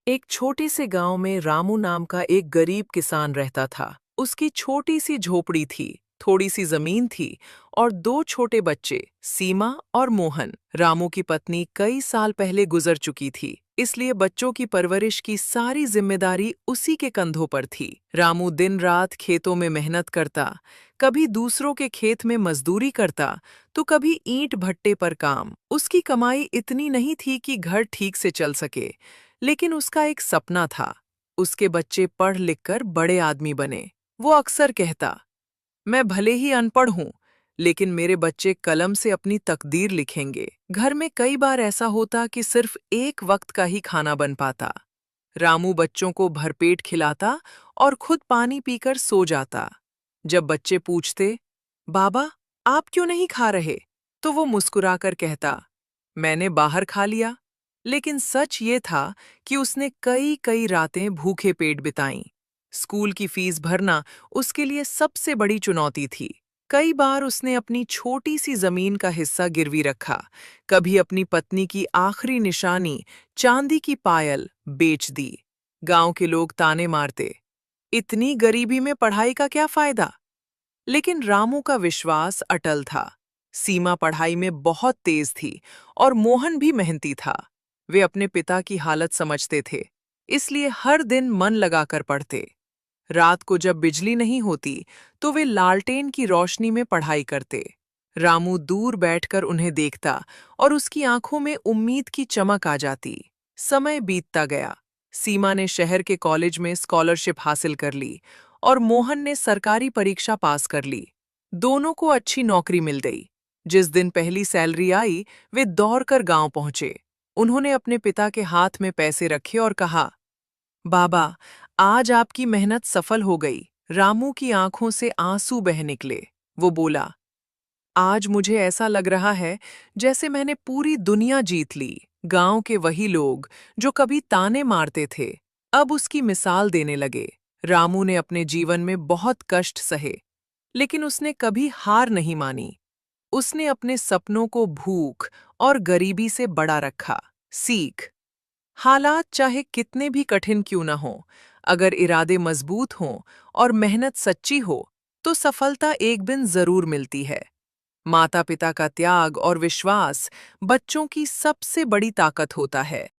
एक छोटे से गांव में रामू नाम का एक गरीब किसान रहता था। उसकी छोटी सी झोपड़ी थी, थोड़ी सी जमीन थी और दो छोटे बच्चे, सीमा और मोहन। रामू की पत्नी कई साल पहले गुजर चुकी थी, इसलिए बच्चों की परवरिश की सारी जिम्मेदारी उसी के कंधों पर थी। रामू दिन रात खेतों में मेहनत करता, कभी दूसरों के खेत में मजदूरी करता, तो कभी ईंट भट्टे पर काम। उसकी कमाई इतनी नहीं थी कि घर ठीक से चल सके, लेकिन उसका एक सपना था, उसके बच्चे पढ़ लिख कर बड़े आदमी बने। वो अक्सर कहता, मैं भले ही अनपढ़ हूं, लेकिन मेरे बच्चे कलम से अपनी तकदीर लिखेंगे। घर में कई बार ऐसा होता कि सिर्फ एक वक्त का ही खाना बन पाता। रामू बच्चों को भरपेट खिलाता और खुद पानी पीकर सो जाता। जब बच्चे पूछते, बाबा, आप क्यों नहीं खा रहे, तो वो मुस्कुराकर कहता, मैंने बाहर खा लिया। लेकिन सच ये था कि उसने कई कई रातें भूखे पेट बिताईं। स्कूल की फीस भरना उसके लिए सबसे बड़ी चुनौती थी। कई बार उसने अपनी छोटी सी जमीन का हिस्सा गिरवी रखा, कभी अपनी पत्नी की आखिरी निशानी, चांदी की पायल, बेच दी। गांव के लोग ताने मारते, इतनी गरीबी में पढ़ाई का क्या फायदा? लेकिन रामू का विश्वास अटल था। सीमा पढ़ाई में बहुत तेज थी और मोहन भी मेहनती था। वे अपने पिता की हालत समझते थे, इसलिए हर दिन मन लगाकर पढ़ते। रात को जब बिजली नहीं होती, तो वे लालटेन की रोशनी में पढ़ाई करते। रामू दूर बैठकर उन्हें देखता और उसकी आंखों में उम्मीद की चमक आ जाती। समय बीतता गया। सीमा ने शहर के कॉलेज में स्कॉलरशिप हासिल कर ली और मोहन ने सरकारी परीक्षा पास कर ली। दोनों को अच्छी नौकरी मिल गई। जिस दिन पहली सैलरी आई, वे दौड़कर गांव पहुंचे। उन्होंने अपने पिता के हाथ में पैसे रखे और कहा, बाबा, आज आपकी मेहनत सफल हो गई। रामू की आंखों से आंसू बह निकले। वो बोला, आज मुझे ऐसा लग रहा है जैसे मैंने पूरी दुनिया जीत ली। गांव के वही लोग जो कभी ताने मारते थे, अब उसकी मिसाल देने लगे। रामू ने अपने जीवन में बहुत कष्ट सहे, लेकिन उसने कभी हार नहीं मानी। उसने अपने सपनों को भूख और गरीबी से बड़ा रखा। सीख: हालात चाहे कितने भी कठिन क्यों न हों, अगर इरादे मजबूत हों और मेहनत सच्ची हो, तो सफलता एक दिन जरूर मिलती है। माता पिता का त्याग और विश्वास बच्चों की सबसे बड़ी ताकत होता है।